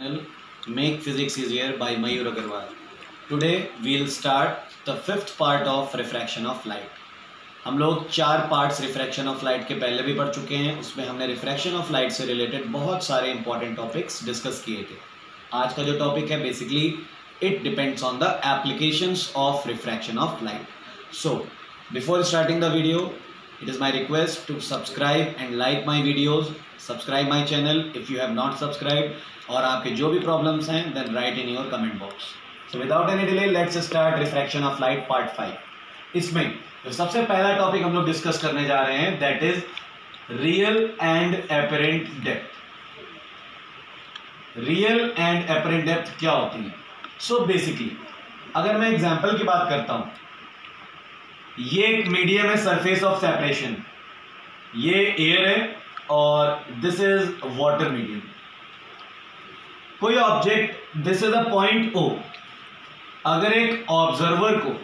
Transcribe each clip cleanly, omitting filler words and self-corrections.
channel Make Physics Easier by Mayur Agarwal. Today we'll start the fifth part of refraction of light. हम लोग 4 parts refraction of light के पहले भी पढ़ चुके हैं. उसमें हमने रिफ्रैक्शन ऑफ लाइट से रिलेटेड बहुत सारे इंपॉर्टेंट टॉपिक्स डिस्कस किए थे. आज का जो टॉपिक है basically it depends on the applications of refraction of light. So before starting the video, it is my request to subscribe and like my videos, subscribe my channel if you have not subscribed, और आपके जो भी problems हैं then write in your comment box. So without any delay let's start refraction of light part 5. इसमें जो सबसे पहला topic हम लोग डिस्कस करने जा रहे हैं that is real and apparent depth. Real and apparent depth क्या होती है? So basically अगर मैं एग्जाम्पल की बात करता हूँ, ये एक मीडियम है सरफेस ऑफ सेपरेशन, ये एयर है और दिस इज वाटर मीडियम. कोई object, this is a point O. अगर एक ऑब्जर्वर को,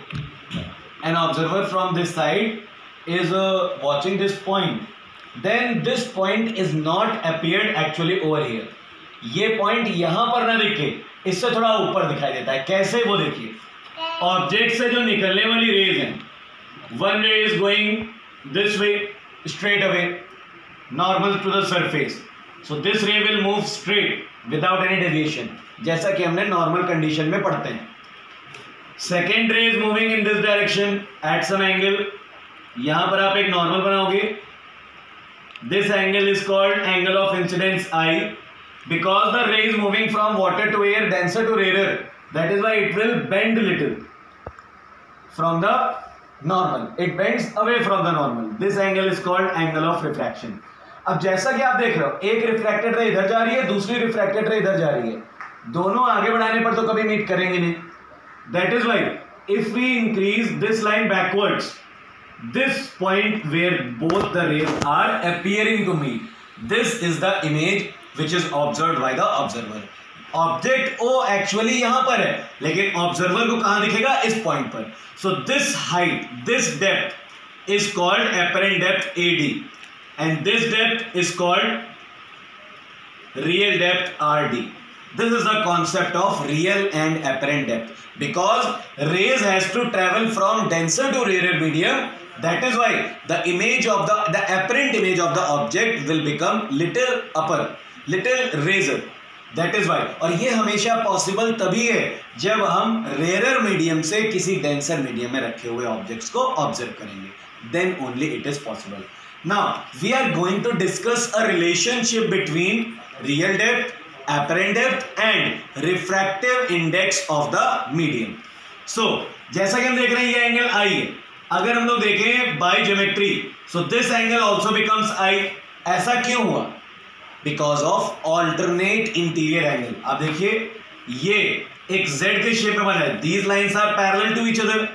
an observer from this side is watching this point, then this point is not appeared actually over here. ये point यहां पर ना दिखे, इससे थोड़ा ऊपर दिखाई देता है. कैसे? वो देखिए, ऑब्जेक्ट से जो निकलने वाली रेज है, one ray is going this way straight away normal to the surface, so this ray will move straight without any deviation, जैसा कि हमने नॉर्मल कंडीशन में पढ़ते हैं. Second ray is moving in this direction at some angle. यहां पर आप एक नॉर्मल बनाओगे. This angle is called angle of incidence I, because the ray is moving from water to air, denser to rare, that is why it will bend little from the normal, it bends away from the normal. This angle is called angle of refraction. अब जैसा कि आप देख रहे हो, एक refracted रे इधर जा रही है, दूसरी रिफ्रैक्टेड रे इधर जा रही है. दोनों आगे बढ़ाने पर तो कभी मीट करेंगे नहीं. That is why if we increase this line backwards, this point where both the rays are appearing to meet, this is the image which is observed by the observer. Object O actually यहां पर है, लेकिन observer को कहां दिखेगा? इस point पर. So this height, this depth is called apparent depth AD, and this depth is called real depth RD. This is the concept of real and apparent depth, because rays has to travel from denser to rarer medium. That is why the image of the apparent image of the object will become little upper, little razor. That is why. और ये हमेशा possible तभी है जब हम rare medium से किसी denser medium में रखे हुए ऑब्जेक्ट्स को ऑब्जर्व करेंगे. Then only it is possible. Now we are going to discuss a relationship between real depth, apparent depth and refractive index of the medium. So जैसा कि हम देख रहे हैं ये एंगल आई है. अगर हम लोग देखें by geometry, so this angle also becomes I. ऐसा क्यों हुआ? Because of alternate interior angle. आप देखिए, ये एक जेड के शेप में बना है. These lines are parallel to each other.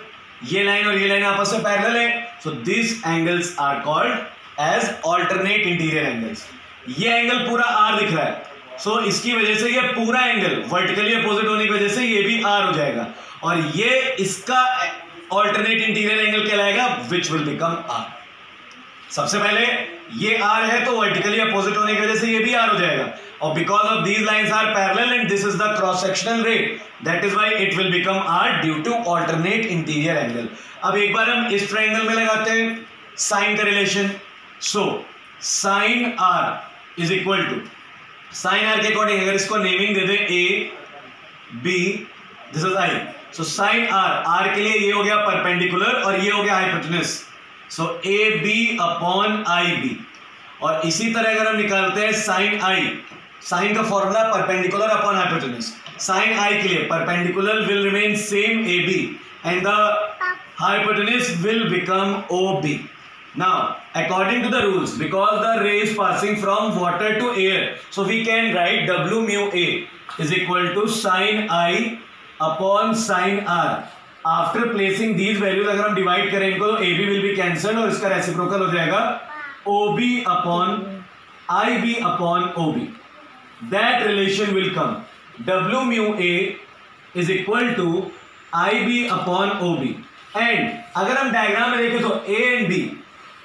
ये लाइन और ये लाइन आपस में पैरेलल है. So this angles are called as alternate interior angles. ये एंगल पूरा आर दिख रहा है. सो इसकी वजह से ये पूरा एंगल वर्टिकली अपोजिट होने की वजह से ये भी आर हो जाएगा, और ये इसका ऑल्टरनेट इंटीरियर एंगल कहलाएगा, विच विल बिकम आर. सबसे पहले ये आर है तो वर्टिकली अपोजिट होने की वजह से ये भी आर हो जाएगा, और because of these lines are parallel and this is the cross sectional ray, that is why it will become r due to alternate interior angle. अब एक बार हम इस ट्रायंगल में लगाते हैं साइन का relation. So sine R is equal to, sine R के according अगर इसको नेमिंग दे दें A B, this is I. So sine R, R के लिए ये हो गया परपेंडिकुलर और ये हो गया hypotenuse. So A B upon I B. और इसी तरह अगर हम निकालते हैं साइन आई, साइन का formula perpendicular upon hypotenuse. Sine i के लिए perpendicular will remain same A B and the hypotenuse will become O B. Now according to the rules, because the ray is passing from water to air, so we can write W mu A is equal to sine i upon sine R. After placing these values अगर हम divide करें इनको, तो A B will be cancelled और इसका reciprocal हो जाएगा O B upon I B upon O B. That relation will come W mu A is equal to I B upon O B. And अगर हम diagram में देखें तो A and B,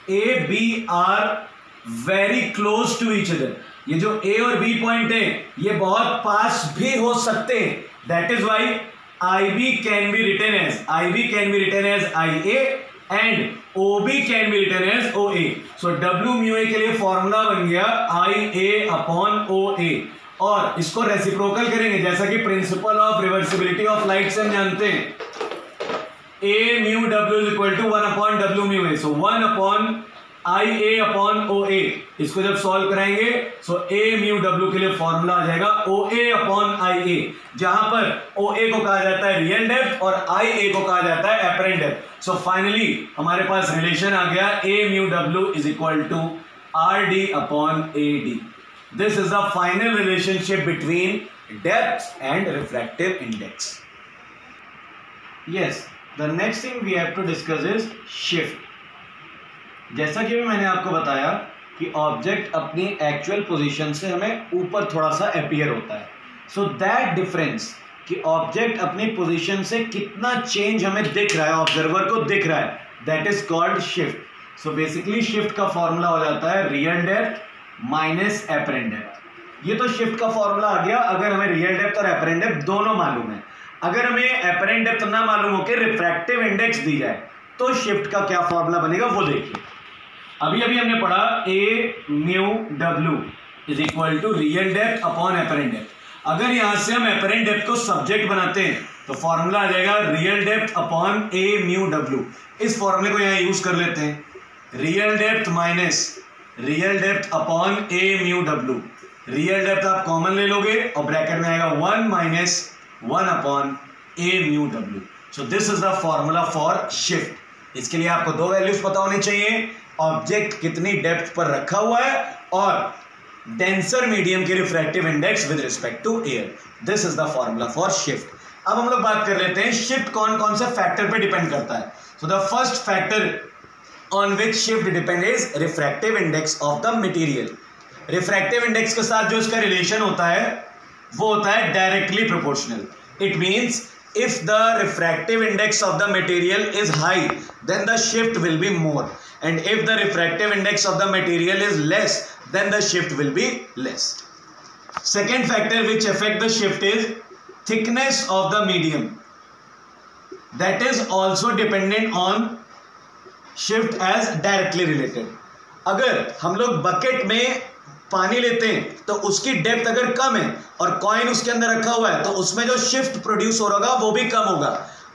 A B are very close to each other. ये जो ए और B point है ये बहुत पास भी हो सकते हैं, that is why IB can be written as IA and OB can be written as OA. So W mu A के लिए फॉर्मूला बन गया IA upon OA, और इसको रेसिप्रोकल करेंगे जैसा कि principle of reversibility of light से हम जानते हैं, A mu W is equal to 1 upon W mu A. So 1 upon IA upon OA. इसको जब सॉल्व कराएंगे सो A mu W के लिए फॉर्मूला आ जाएगा OA upon IA, जहां पर OA को कहा जाता है रियल डेप्थ और IA को कहा जाता है एपरेंट डेप्थ. सो फाइनली हमारे पास रिलेशन आ गया A mu W is equal to RD upon AD. This is the final relationship between depth and refractive index. Yes, the next thing we have to discuss is shift. जैसा कि मैंने आपको बताया कि object अपनी actual position से हमें ऊपर थोड़ा सा अपीयर होता है, सो दैट डिफरेंस कि ऑब्जेक्ट अपनी पोजीशन से कितना चेंज हमें दिख रहा है, ऑब्जर्वर को दिख रहा है, that is called shift. So basically shift का फॉर्मूला हो जाता है real depth minus apparent depth. ये तो शिफ्ट का फॉर्मूला आ गया अगर हमें रियल डेप्थ और एपरेंट डेप्थ दोनों मालूम है. अगर हमें एपरेंट डेप्थ ना मालूम हो के रिफ्रैक्टिव इंडेक्स दी जाए तो शिफ्ट का क्या फॉर्मूला बनेगा वो देखिए. अभी हमने पढ़ा A mu W is equal to real depth upon apparent depth. अगर यहां से हम एपरेंट डेप्थ को सब्जेक्ट बनाते हैं तो फॉर्मूला आ जाएगा real depth upon A mu W. इस फॉर्मूले को यहां यूज कर लेते हैं, real depth minus real depth upon A mu W. Real depth आप कॉमन ले लोगे और ब्रैकेट में आएगा 1 minus 1 upon A mu W. So this is the formula for shift. इसके लिए आपको दो वैल्यूज पता होनी चाहिए, ऑब्जेक्ट कितनी डेप्थ पर रखा हुआ है और डेंसर मीडियम की refractive index with respect to air. This is the formula for shift. अब हम लोग बात कर लेते हैं शिफ्ट कौन कौन से फैक्टर पे डिपेंड करता है. So the first factor on which shift depend is refractive index of the material. Refractive index के साथ जो इसका रिलेशन होता है वो होता है directly proportional. It means if the refractive index of the material is high then the shift will be more, and if the refractive index of the material is less then the shift will be less. Second factor which affect the shift is thickness of the medium. That is also dependent on shift as directly related. अगर हम लोग bucket में पानी लेते हैं तो उसकी depth अगर कम है और कॉइन उसके अंदर रखा हुआ है तो उसमें जो शिफ्ट प्रोड्यूस हो रहा होगा वो भी कम होगा.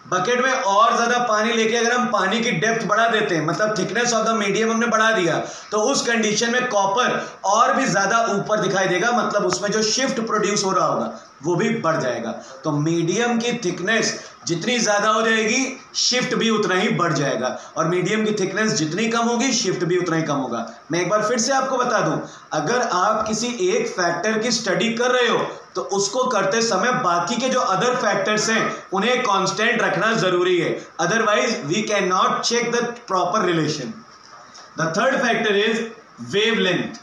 बकेट में और ज्यादा पानी लेके अगर हम पानी की डेप्थ बढ़ा देते हैं, मतलब थिकनेस ऑफ द मीडियम हमने बढ़ा दिया, तो उस कंडीशन में कॉपर और भी ज्यादा ऊपर दिखाई देगा, मतलब उसमें जो शिफ्ट प्रोड्यूस हो रहा होगा वो भी बढ़ जाएगा. तो मीडियम की थिकनेस जितनी ज्यादा हो जाएगी शिफ्ट भी उतना ही बढ़ जाएगा, और मीडियम की थिकनेस जितनी कम होगी शिफ्ट भी उतना ही कम होगा. मैं एक बार फिर से आपको बता दूं, अगर आप किसी एक फैक्टर की स्टडी कर रहे हो तो उसको करते समय बाकी के जो अदर फैक्टर्स हैं उन्हें कांस्टेंट रखना जरूरी है, otherwise we can not check the proper relation. The third factor is wavelength,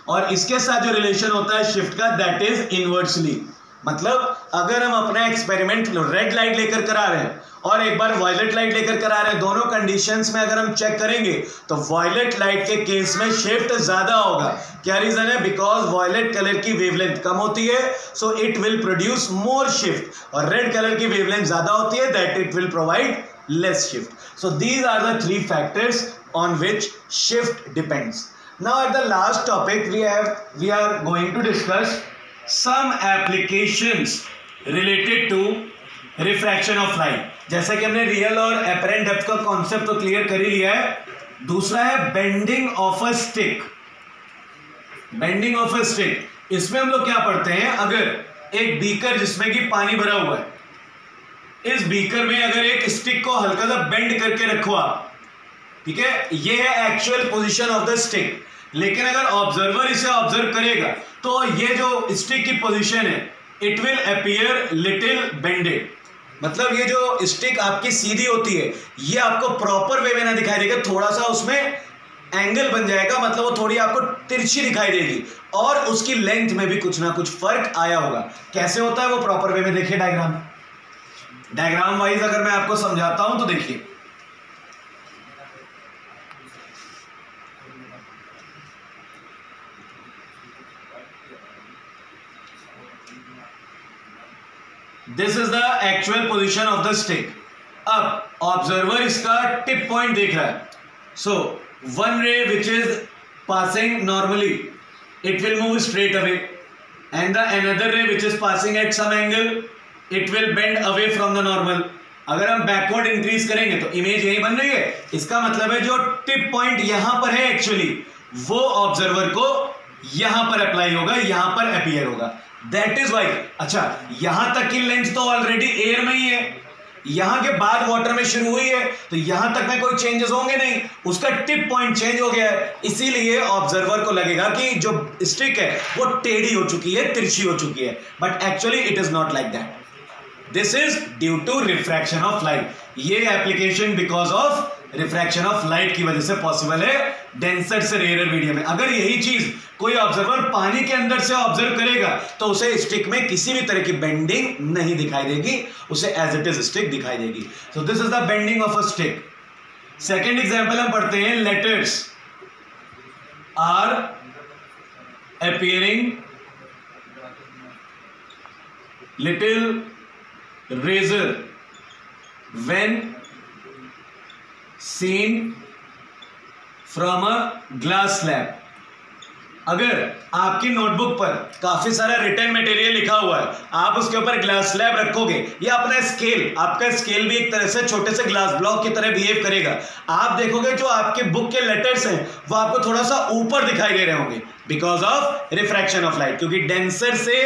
और इसके साथ जो रिलेशन होता है शिफ्ट का दैट इज इनवर्सली. मतलब अगर हम अपना एक्सपेरिमेंट रेड लाइट लेकर करा रहे हैं और एक बार वायलेट लाइट लेकर करा रहे हैं, दोनों कंडीशंस में अगर हम चेक करेंगे तो वायलेट लाइट के केस में शिफ्ट ज्यादा होगा. क्या रीजन है? बिकॉज वायलेट कलर की वेवलेंथ कम होती है so it will produce more shift, और रेड कलर की वेवलेंथ ज्यादा होती है that it will provide less shift. So these are the three factors on which shift depends. Now at the last topic we are going to discuss some applications related to refraction of light. जैसा कि हमने real और apparent depth का concept तो clear कर ही लिया है. दूसरा है bending of a stick. Bending of a stick, इसमें हम लोग क्या पढ़ते हैं, अगर एक बीकर जिसमें कि पानी भरा हुआ है, इस बीकर में अगर एक स्टिक को हल्का सा बेंड करके रखो आप, ठीक है, ये है actual position of the stick. लेकिन अगर ऑब्जर्वर इसे ऑब्जर्व करेगा तो ये जो स्टिक की पोजीशन है it will appear little bended. मतलब ये जो स्टिक आपकी सीधी होती है ये आपको प्रॉपर वे में ना दिखाई देगा, थोड़ा सा उसमें एंगल बन जाएगा, मतलब वो थोड़ी आपको तिरछी दिखाई देगी और उसकी लेंथ में भी कुछ ना कुछ फर्क आया होगा. कैसे होता है वो प्रॉपर वे में देखिए. डायग्राम वाइज अगर मैं आपको समझाता हूं तो देखिए, this is the actual position of the stick. अब ऑब्जर्वर इसका टिप पॉइंट देख रहा है. सो वन रे which is passing normally, it will move straight away, and the another ray which is passing at some angle, it will bend away from the normal. अगर हम backward increase करेंगे तो image यही बन रही है. इसका मतलब है जो टिप पॉइंट यहां पर है एक्चुअली वो ऑब्जर्वर को यहां पर अप्लाई होगा, यहां पर अपीयर होगा. That is why. अच्छा, यहां तक की लेंथ तो ऑलरेडी एयर में ही है, यहां के बाद वाटर में शुरू हुई है, तो यहां तक में कोई चेंजेस होंगे नहीं. उसका टिप पॉइंट चेंज हो गया है, इसीलिए ऑब्जर्वर को लगेगा कि जो स्टिक है वो टेढ़ी हो चुकी है, तिरछी हो चुकी है. But actually it is not like that. This is due to refraction of light. ये application because of refraction of light की वजह से पॉसिबल है डेंसर से रेयर मीडियम में. अगर यही चीज कोई ऑब्जर्वर पानी के अंदर से ऑब्जर्व करेगा तो उसे स्टिक में किसी भी तरह की बेंडिंग नहीं दिखाई देगी, उसे एज इट इज स्टिक दिखाई देगी. So this is the bending of a stick. Second example हम पढ़ते हैं. Letters are appearing little razor when seen from a glass slab. अगर आपकी नोटबुक पर काफी सारा रिटन मटेरियल लिखा हुआ है, आप उसके ऊपर ग्लास स्लैब रखोगे या अपना स्केल, आपका स्केल भी एक तरह से छोटे से ग्लास ब्लॉक की तरह बिहेव करेगा. आप देखोगे जो आपके बुक के लेटर्स हैं वो आपको थोड़ा सा ऊपर दिखाई दे रहे होंगे because of refraction of light. क्योंकि डेंसर से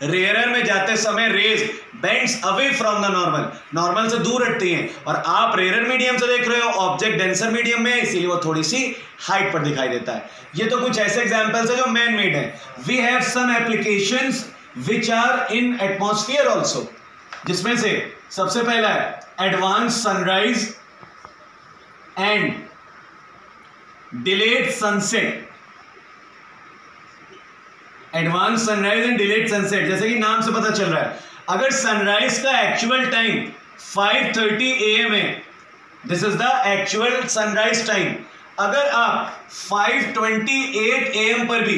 रेयरर में जाते समय rays bends away from the normal, normal से दूर हटती हैं, और आप रेयरर मीडियम से देख रहे हो, ऑब्जेक्ट डेंसर मीडियम में, इसीलिए वो थोड़ी सी हाइट पर दिखाई देता है. ये तो कुछ ऐसे एग्जांपल्स है जो मैन मेड है. We have some applications which are in atmosphere also, जिसमें से सबसे पहला है advance sunrise and delayed sunset. Advance sunrise and delayed sunset, जैसे कि नाम से पता चल रहा है, अगर सनराइज का एक्चुअल टाइम 5:30 AM है, this is the actual sunrise time. अगर आप 5:28 AM पर भी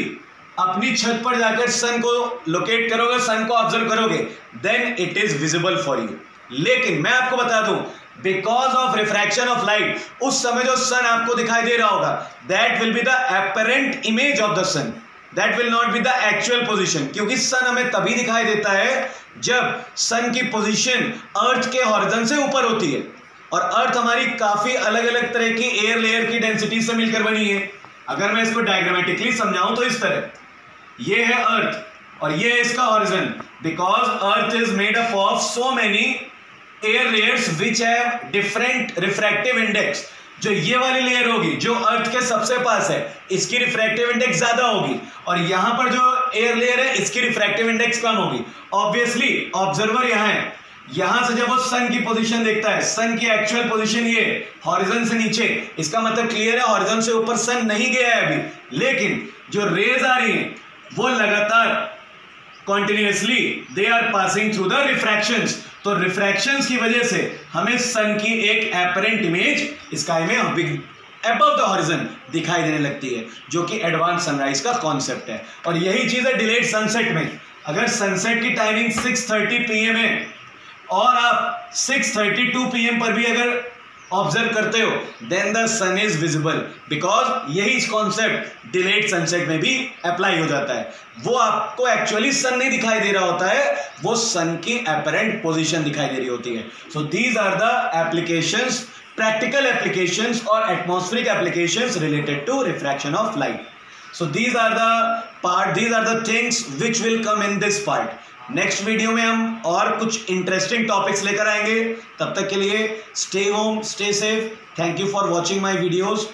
अपनी छत पर जाकर सन को लोकेट करोगे, सन को ऑब्जर्व करोगे, then it is visible for you. लेकिन मैं आपको बता दूं, because of refraction of light, उस समय जो सन आपको दिखाई दे रहा होगा, that will be the apparent image of the sun, that will not be the actual position. क्योंकि सन हमें तभी दिखाई देता है जब सन की पोजीशन अर्थ के हॉरिजॉन से ऊपर होती है, और अर्थ हमारी काफी अलग अलग तरह की एयर लेयर की डेंसिटी से मिलकर बनी है. अगर मैं इसको डायग्रामेटिकली समझाऊं तो इस तरह, ये है अर्थ और ये है इसका horizon. Because earth is made up of so many air layers which have different refractive index. जो ये वाली लेयर होगी जो अर्थ के सबसे पास है, इसकी रिफ्रैक्टिव इंडेक्स ज्यादा होगी, और यहां पर जो एयर लेयर है इसकी रिफ्रैक्टिव इंडेक्स कम होगी. ऑब्वियसली ऑब्जर्वर यहां है, यहां से जब वो सन की पोजीशन देखता है, सन की एक्चुअल पोजीशन ये हॉरिजॉन से नीचे, इसका मतलब क्लियर है हॉरिजॉन से ऊपर सन नहीं गया है अभी, लेकिन जो रेज आ रही हैं वो लगातार continuously they are passing through the refractions. तो रिफ्रैक्शंस की वजह से हमें सन की एक एपरेंट इमेज स्काई में अबव द हॉरिजॉन दिखाई देने लगती है, जो कि एडवांस सनराइज का कॉन्सेप्ट है. और यही चीज है डिलेड सनसेट में. अगर सनसेट की टाइमिंग 6:30 PM है और आप 6:32 PM पर भी अगर ऑब्जर्व करते हो, then the sun is visible, because यही कॉन्सेप्ट डिलेड सनसेट में भी अप्लाई हो जाता है. वो आपको एक्चुअली सन नहीं दिखाई दे रहा होता है, वो सन की एपरेंट पोजीशन दिखाई दे रही होती है. So these are the applications, practical applications or atmospheric applications related to refraction of light. So these are the things which will come in this part. Next video में हम और कुछ इंटरेस्टिंग टॉपिक्स लेकर आएंगे. तब तक के लिए stay home, stay safe. Thank you for watching my videos.